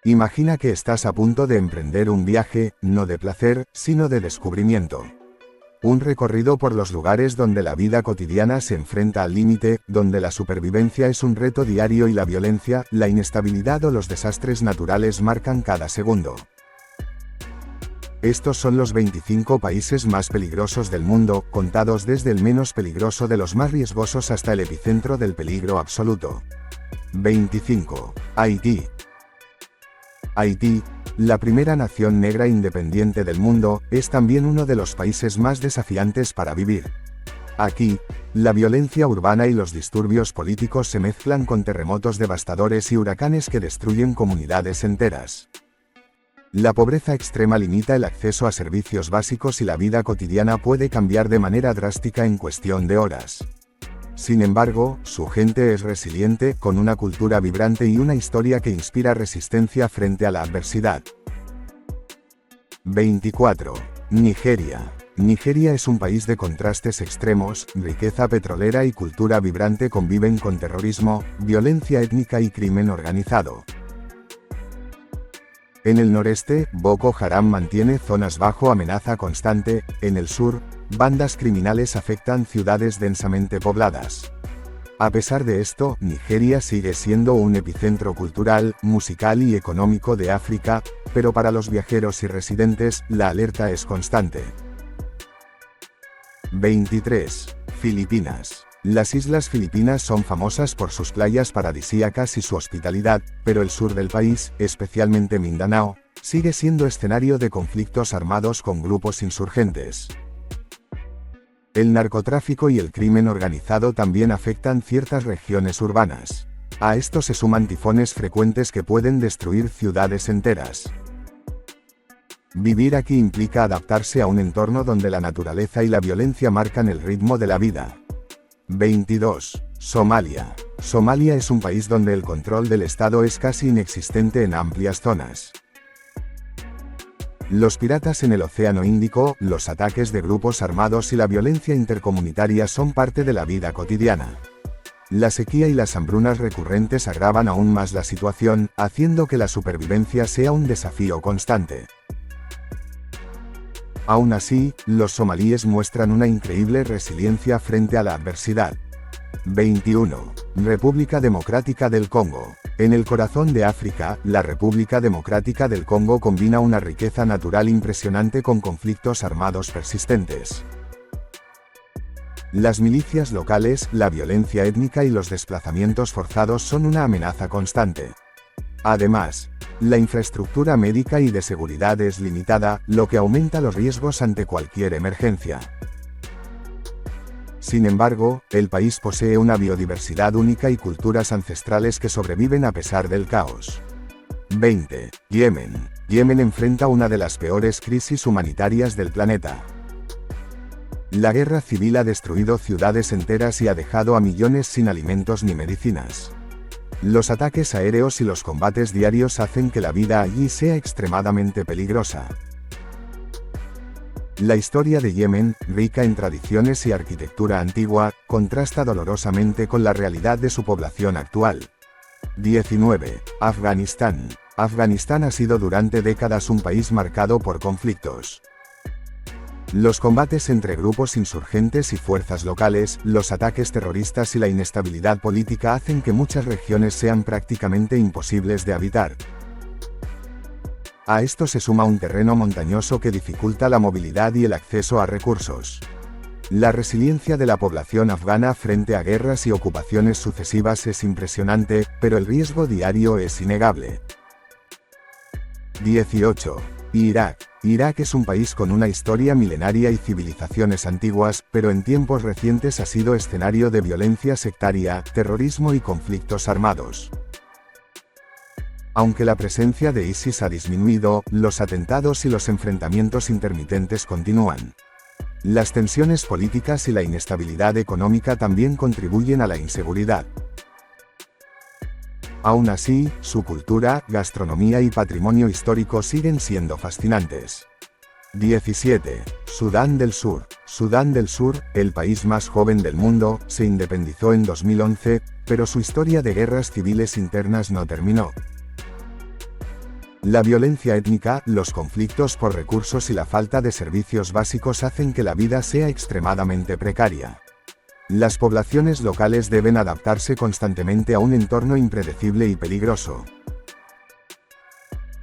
Imagina que estás a punto de emprender un viaje, no de placer, sino de descubrimiento. Un recorrido por los lugares donde la vida cotidiana se enfrenta al límite, donde la supervivencia es un reto diario y la violencia, la inestabilidad o los desastres naturales marcan cada segundo. Estos son los 25 países más peligrosos del mundo, contados desde el menos peligroso de los más riesgosos hasta el epicentro del peligro absoluto. 25. Haití. Haití, la primera nación negra independiente del mundo, es también uno de los países más desafiantes para vivir. Aquí, la violencia urbana y los disturbios políticos se mezclan con terremotos devastadores y huracanes que destruyen comunidades enteras. La pobreza extrema limita el acceso a servicios básicos y la vida cotidiana puede cambiar de manera drástica en cuestión de horas. Sin embargo, su gente es resiliente, con una cultura vibrante y una historia que inspira resistencia frente a la adversidad. 24. Nigeria. Nigeria es un país de contrastes extremos, riqueza petrolera y cultura vibrante conviven con terrorismo, violencia étnica y crimen organizado. En el noreste, Boko Haram mantiene zonas bajo amenaza constante, en el sur, bandas criminales afectan ciudades densamente pobladas. A pesar de esto, Nigeria sigue siendo un epicentro cultural, musical y económico de África, pero para los viajeros y residentes, la alerta es constante. 23. Filipinas. Las islas Filipinas son famosas por sus playas paradisíacas y su hospitalidad, pero el sur del país, especialmente Mindanao, sigue siendo escenario de conflictos armados con grupos insurgentes. El narcotráfico y el crimen organizado también afectan ciertas regiones urbanas. A esto se suman tifones frecuentes que pueden destruir ciudades enteras. Vivir aquí implica adaptarse a un entorno donde la naturaleza y la violencia marcan el ritmo de la vida. 22. Somalia. Somalia es un país donde el control del Estado es casi inexistente en amplias zonas. Los piratas en el Océano Índico, los ataques de grupos armados y la violencia intercomunitaria son parte de la vida cotidiana. La sequía y las hambrunas recurrentes agravan aún más la situación, haciendo que la supervivencia sea un desafío constante. Aún así, los somalíes muestran una increíble resiliencia frente a la adversidad. 21. República Democrática del Congo. En el corazón de África, la República Democrática del Congo combina una riqueza natural impresionante con conflictos armados persistentes. Las milicias locales, la violencia étnica y los desplazamientos forzados son una amenaza constante. Además, la infraestructura médica y de seguridad es limitada, lo que aumenta los riesgos ante cualquier emergencia. Sin embargo, el país posee una biodiversidad única y culturas ancestrales que sobreviven a pesar del caos. 20. Yemen. Yemen enfrenta una de las peores crisis humanitarias del planeta. La guerra civil ha destruido ciudades enteras y ha dejado a millones sin alimentos ni medicinas. Los ataques aéreos y los combates diarios hacen que la vida allí sea extremadamente peligrosa. La historia de Yemen, rica en tradiciones y arquitectura antigua, contrasta dolorosamente con la realidad de su población actual. 19. Afganistán. Afganistán ha sido durante décadas un país marcado por conflictos. Los combates entre grupos insurgentes y fuerzas locales, los ataques terroristas y la inestabilidad política hacen que muchas regiones sean prácticamente imposibles de habitar. A esto se suma un terreno montañoso que dificulta la movilidad y el acceso a recursos. La resiliencia de la población afgana frente a guerras y ocupaciones sucesivas es impresionante, pero el riesgo diario es innegable. 18. Irak. Irak es un país con una historia milenaria y civilizaciones antiguas, pero en tiempos recientes ha sido escenario de violencia sectaria, terrorismo y conflictos armados. Aunque la presencia de ISIS ha disminuido, los atentados y los enfrentamientos intermitentes continúan. Las tensiones políticas y la inestabilidad económica también contribuyen a la inseguridad. Aún así, su cultura, gastronomía y patrimonio histórico siguen siendo fascinantes. 17. Sudán del Sur. Sudán del Sur, el país más joven del mundo, se independizó en 2011, pero su historia de guerras civiles internas no terminó. La violencia étnica, los conflictos por recursos y la falta de servicios básicos hacen que la vida sea extremadamente precaria. Las poblaciones locales deben adaptarse constantemente a un entorno impredecible y peligroso.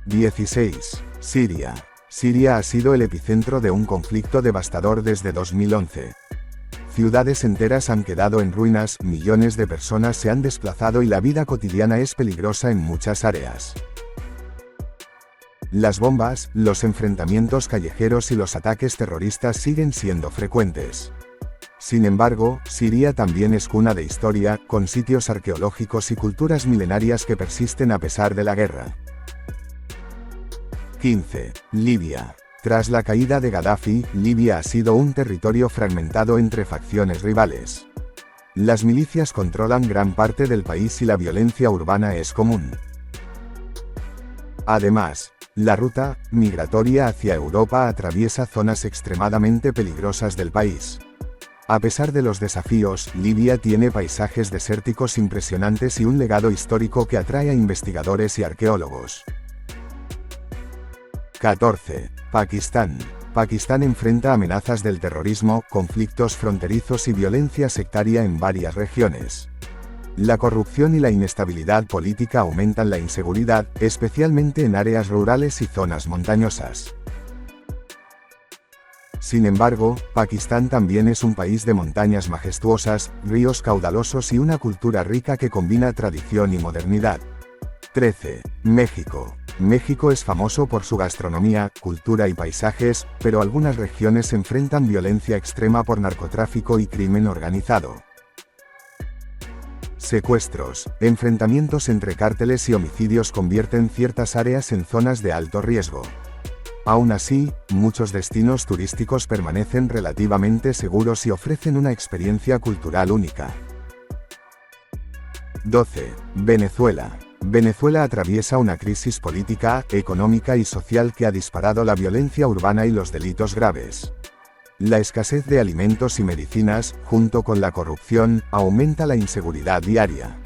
16. Siria. Siria ha sido el epicentro de un conflicto devastador desde 2011. Ciudades enteras han quedado en ruinas, millones de personas se han desplazado y la vida cotidiana es peligrosa en muchas áreas. Las bombas, los enfrentamientos callejeros y los ataques terroristas siguen siendo frecuentes. Sin embargo, Siria también es cuna de historia, con sitios arqueológicos y culturas milenarias que persisten a pesar de la guerra. 15. Libia. Tras la caída de Gaddafi, Libia ha sido un territorio fragmentado entre facciones rivales. Las milicias controlan gran parte del país y la violencia urbana es común. Además, la ruta migratoria hacia Europa atraviesa zonas extremadamente peligrosas del país. A pesar de los desafíos, Libia tiene paisajes desérticos impresionantes y un legado histórico que atrae a investigadores y arqueólogos. 14. Pakistán. Pakistán enfrenta amenazas del terrorismo, conflictos fronterizos y violencia sectaria en varias regiones. La corrupción y la inestabilidad política aumentan la inseguridad, especialmente en áreas rurales y zonas montañosas. Sin embargo, Pakistán también es un país de montañas majestuosas, ríos caudalosos y una cultura rica que combina tradición y modernidad. 13. México. México es famoso por su gastronomía, cultura y paisajes, pero algunas regiones enfrentan violencia extrema por narcotráfico y crimen organizado. Secuestros, enfrentamientos entre cárteles y homicidios convierten ciertas áreas en zonas de alto riesgo. Aún así, muchos destinos turísticos permanecen relativamente seguros y ofrecen una experiencia cultural única. 12. Venezuela. Venezuela atraviesa una crisis política, económica y social que ha disparado la violencia urbana y los delitos graves. La escasez de alimentos y medicinas, junto con la corrupción, aumenta la inseguridad diaria.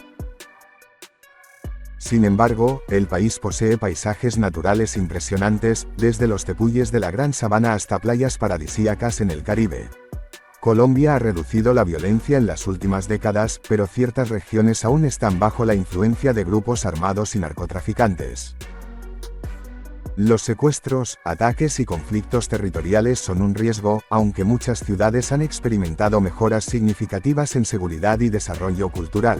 Sin embargo, el país posee paisajes naturales impresionantes, desde los tepuyes de la Gran Sabana hasta playas paradisíacas en el Caribe. Colombia ha reducido la violencia en las últimas décadas, pero ciertas regiones aún están bajo la influencia de grupos armados y narcotraficantes. Los secuestros, ataques y conflictos territoriales son un riesgo, aunque muchas ciudades han experimentado mejoras significativas en seguridad y desarrollo cultural.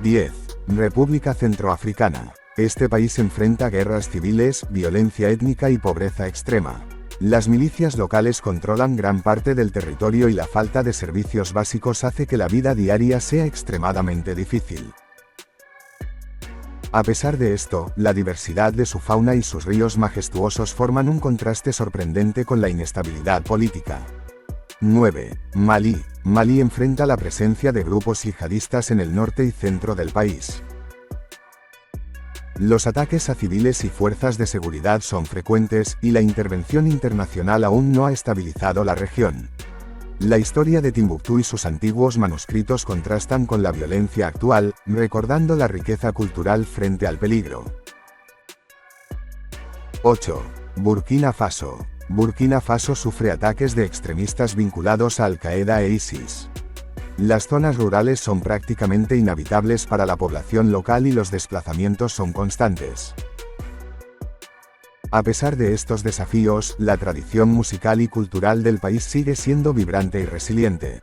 10. República Centroafricana. Este país enfrenta guerras civiles, violencia étnica y pobreza extrema. Las milicias locales controlan gran parte del territorio y la falta de servicios básicos hace que la vida diaria sea extremadamente difícil. A pesar de esto, la diversidad de su fauna y sus ríos majestuosos forman un contraste sorprendente con la inestabilidad política. 9. Malí. Malí enfrenta la presencia de grupos yihadistas en el norte y centro del país. Los ataques a civiles y fuerzas de seguridad son frecuentes, y la intervención internacional aún no ha estabilizado la región. La historia de Timbuktu y sus antiguos manuscritos contrastan con la violencia actual, recordando la riqueza cultural frente al peligro. 8. Burkina Faso. Burkina Faso sufre ataques de extremistas vinculados a Al-Qaeda e ISIS. Las zonas rurales son prácticamente inhabitables para la población local y los desplazamientos son constantes. A pesar de estos desafíos, la tradición musical y cultural del país sigue siendo vibrante y resiliente.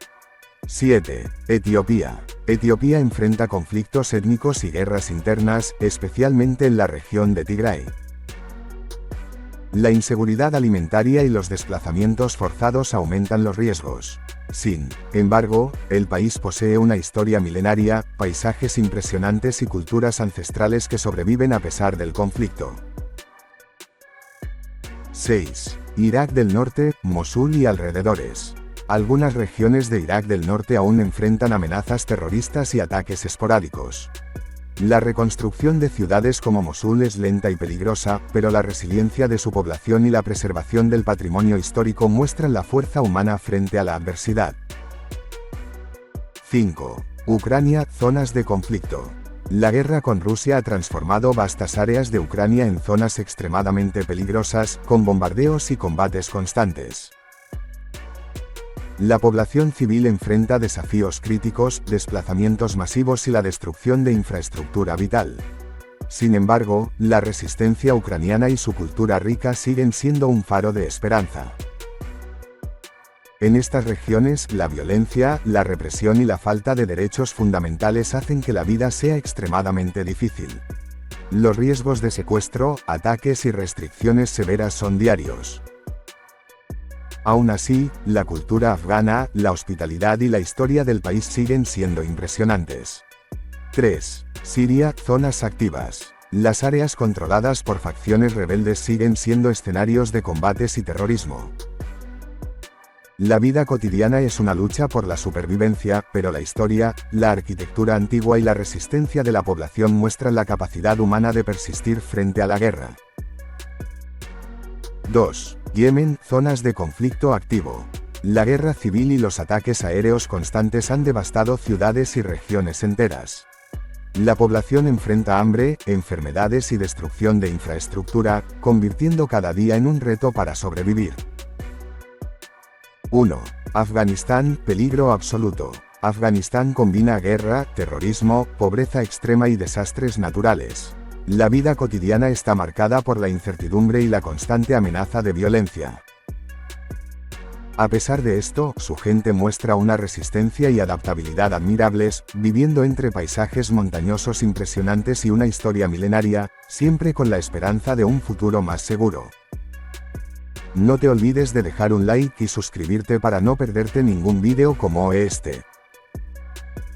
7. Etiopía. Etiopía enfrenta conflictos étnicos y guerras internas, especialmente en la región de Tigray. La inseguridad alimentaria y los desplazamientos forzados aumentan los riesgos. Sin embargo, el país posee una historia milenaria, paisajes impresionantes y culturas ancestrales que sobreviven a pesar del conflicto. 6. Irak del Norte, Mosul y alrededores. Algunas regiones de Irak del Norte aún enfrentan amenazas terroristas y ataques esporádicos. La reconstrucción de ciudades como Mosul es lenta y peligrosa, pero la resiliencia de su población y la preservación del patrimonio histórico muestran la fuerza humana frente a la adversidad. 5. Ucrania, zonas de conflicto. La guerra con Rusia ha transformado vastas áreas de Ucrania en zonas extremadamente peligrosas, con bombardeos y combates constantes. La población civil enfrenta desafíos críticos, desplazamientos masivos y la destrucción de infraestructura vital. Sin embargo, la resistencia ucraniana y su cultura rica siguen siendo un faro de esperanza. En estas regiones, la violencia, la represión y la falta de derechos fundamentales hacen que la vida sea extremadamente difícil. Los riesgos de secuestro, ataques y restricciones severas son diarios. Aún así, la cultura afgana, la hospitalidad y la historia del país siguen siendo impresionantes. 3. Siria, zonas activas. Las áreas controladas por facciones rebeldes siguen siendo escenarios de combates y terrorismo. La vida cotidiana es una lucha por la supervivencia, pero la historia, la arquitectura antigua y la resistencia de la población muestran la capacidad humana de persistir frente a la guerra. 2. Yemen, zonas de conflicto activo. La guerra civil y los ataques aéreos constantes han devastado ciudades y regiones enteras. La población enfrenta hambre, enfermedades y destrucción de infraestructura, convirtiendo cada día en un reto para sobrevivir. 1. Afganistán, peligro absoluto. Afganistán combina guerra, terrorismo, pobreza extrema y desastres naturales. La vida cotidiana está marcada por la incertidumbre y la constante amenaza de violencia. A pesar de esto, su gente muestra una resistencia y adaptabilidad admirables, viviendo entre paisajes montañosos impresionantes y una historia milenaria, siempre con la esperanza de un futuro más seguro. No te olvides de dejar un like y suscribirte para no perderte ningún vídeo como este.